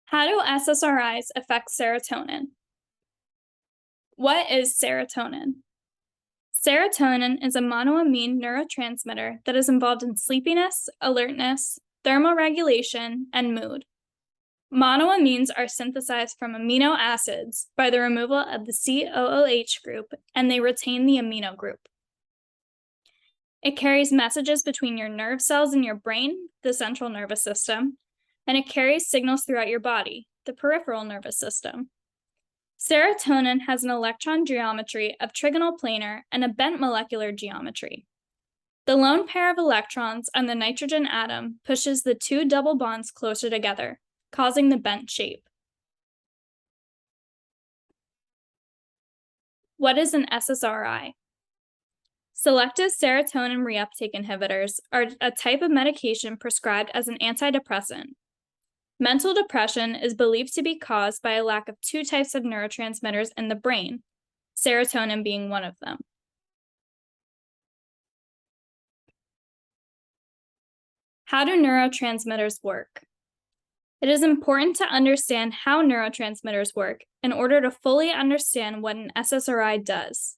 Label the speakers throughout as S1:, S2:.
S1: How do SSRIs affect serotonin? What is serotonin? Serotonin is a monoamine neurotransmitter that is involved in sleepiness, alertness, thermoregulation, and mood. Monoamines are synthesized from amino acids by the removal of the COOH group, and they retain the amino group. It carries messages between your nerve cells in your brain, the central nervous system, and it carries signals throughout your body, the peripheral nervous system. Serotonin has an electron geometry of trigonal planar and a bent molecular geometry. The lone pair of electrons on the nitrogen atom pushes the two double bonds closer together, causing the bent shape. What is an SSRI? Selective serotonin reuptake inhibitors are a type of medication prescribed as an antidepressant. Mental depression is believed to be caused by a lack of two types of neurotransmitters in the brain, serotonin being one of them. How do neurotransmitters work? It is important to understand how neurotransmitters work in order to fully understand what an SSRI does.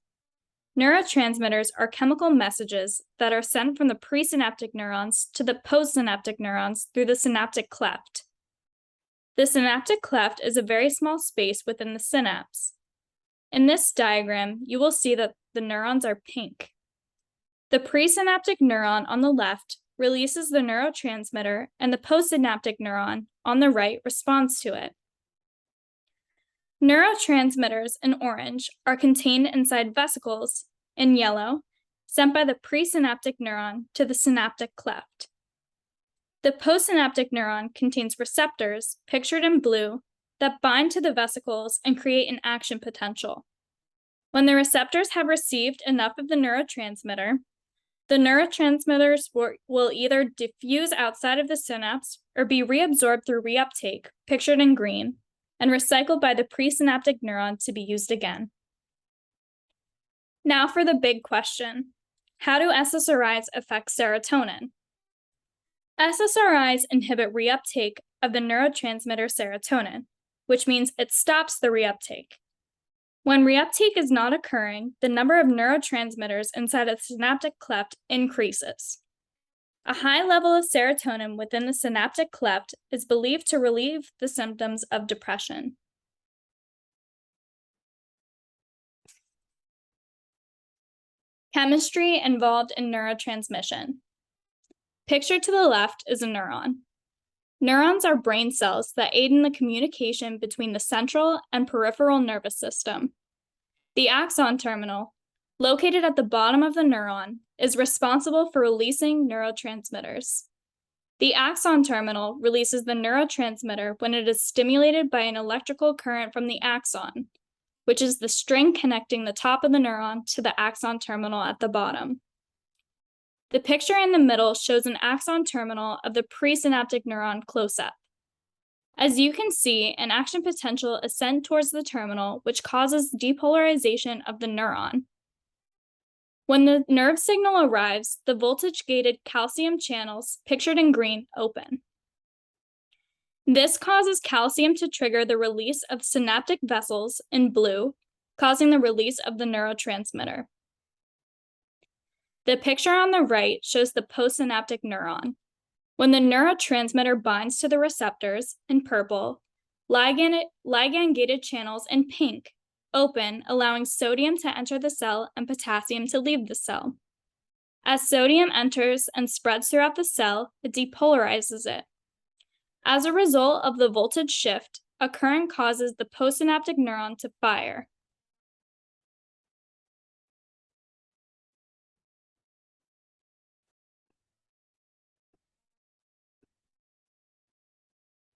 S1: Neurotransmitters are chemical messages that are sent from the presynaptic neurons to the postsynaptic neurons through the synaptic cleft. The synaptic cleft is a very small space within the synapse. In this diagram, you will see that the neurons are pink. The presynaptic neuron on the left releases the neurotransmitter, and the postsynaptic neuron on the right responds to it. Neurotransmitters in orange are contained inside vesicles in yellow, sent by the presynaptic neuron to the synaptic cleft. The postsynaptic neuron contains receptors, pictured in blue, that bind to the vesicles and create an action potential. When the receptors have received enough of the neurotransmitters will either diffuse outside of the synapse or be reabsorbed through reuptake, pictured in green, and recycled by the presynaptic neuron to be used again. Now for the big question: how do SSRIs affect serotonin? SSRIs inhibit reuptake of the neurotransmitter serotonin, which means it stops the reuptake. When reuptake is not occurring, the number of neurotransmitters inside a synaptic cleft increases. A high level of serotonin within the synaptic cleft is believed to relieve the symptoms of depression. Chemistry involved in neurotransmission. Pictured to the left is a neuron. Neurons are brain cells that aid in the communication between the central and peripheral nervous system. The axon terminal, located at the bottom of the neuron, is responsible for releasing neurotransmitters. The axon terminal releases the neurotransmitter when it is stimulated by an electrical current from the axon, which is the string connecting the top of the neuron to the axon terminal at the bottom. The picture in the middle shows an axon terminal of the presynaptic neuron close-up. As you can see, an action potential is sent towards the terminal, which causes depolarization of the neuron. When the nerve signal arrives, the voltage-gated calcium channels, pictured in green, open. This causes calcium to trigger the release of synaptic vessels in blue, causing the release of the neurotransmitter. The picture on the right shows the postsynaptic neuron. When the neurotransmitter binds to the receptors, in purple, ligand-gated channels in pink open, allowing sodium to enter the cell and potassium to leave the cell. As sodium enters and spreads throughout the cell, it depolarizes it. As a result of the voltage shift, a current causes the postsynaptic neuron to fire.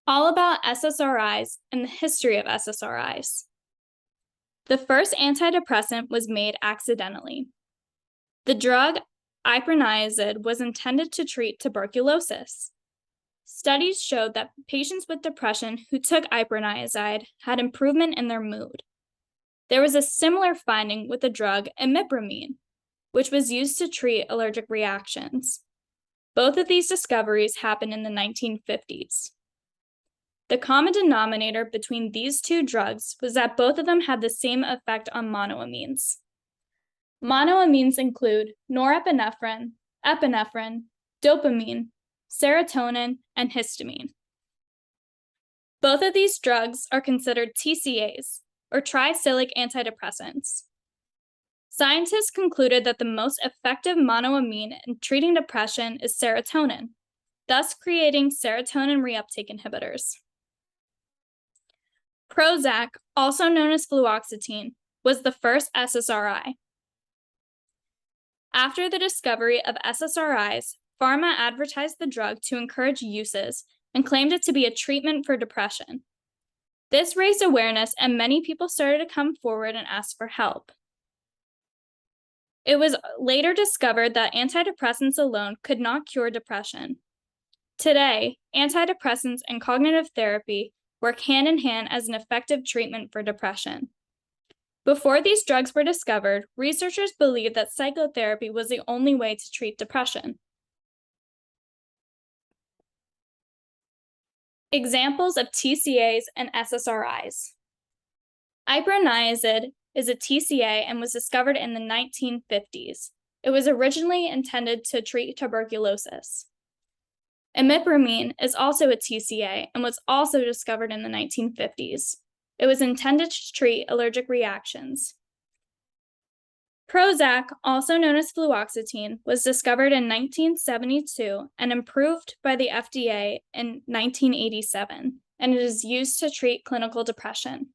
S1: All about SSRIs and the history of SSRIs. The first antidepressant was made accidentally. The drug iproniazid was intended to treat tuberculosis. Studies showed that patients with depression who took iproniazid had improvement in their mood. There was a similar finding with the drug imipramine, which was used to treat allergic reactions. Both of these discoveries happened in the 1950s. The common denominator between these two drugs was that both of them had the same effect on monoamines. Monoamines include norepinephrine, epinephrine, dopamine, serotonin, and histamine. Both of these drugs are considered TCAs, or tricyclic antidepressants. Scientists concluded that the most effective monoamine in treating depression is serotonin, thus creating serotonin reuptake inhibitors. Prozac, also known as fluoxetine, was the first SSRI. After the discovery of SSRIs, pharma advertised the drug to encourage uses and claimed it to be a treatment for depression. This raised awareness, and many people started to come forward and ask for help. It was later discovered that antidepressants alone could not cure depression. Today, antidepressants and cognitive therapy work hand in hand as an effective treatment for depression. Before these drugs were discovered, researchers believed that psychotherapy was the only way to treat depression. Examples of TCAs and SSRIs. Iproniazid is a TCA and was discovered in the 1950s. It was originally intended to treat tuberculosis. Imipramine is also a TCA and was also discovered in the 1950s. It was intended to treat allergic reactions. Prozac, also known as fluoxetine, was discovered in 1972 and approved by the FDA in 1987, and it is used to treat clinical depression.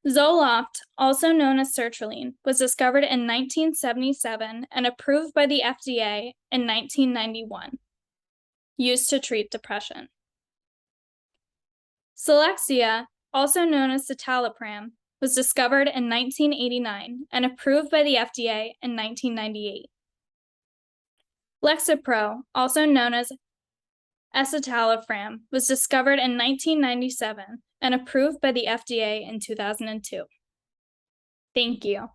S1: Zoloft, also known as sertraline, was discovered in 1977 and approved by the FDA in 1991, used to treat depression. Celexa, also known as citalopram, was discovered in 1989 and approved by the FDA in 1998. Lexapro, also known as escitalopram, was discovered in 1997 and approved by the FDA in 2002. Thank you.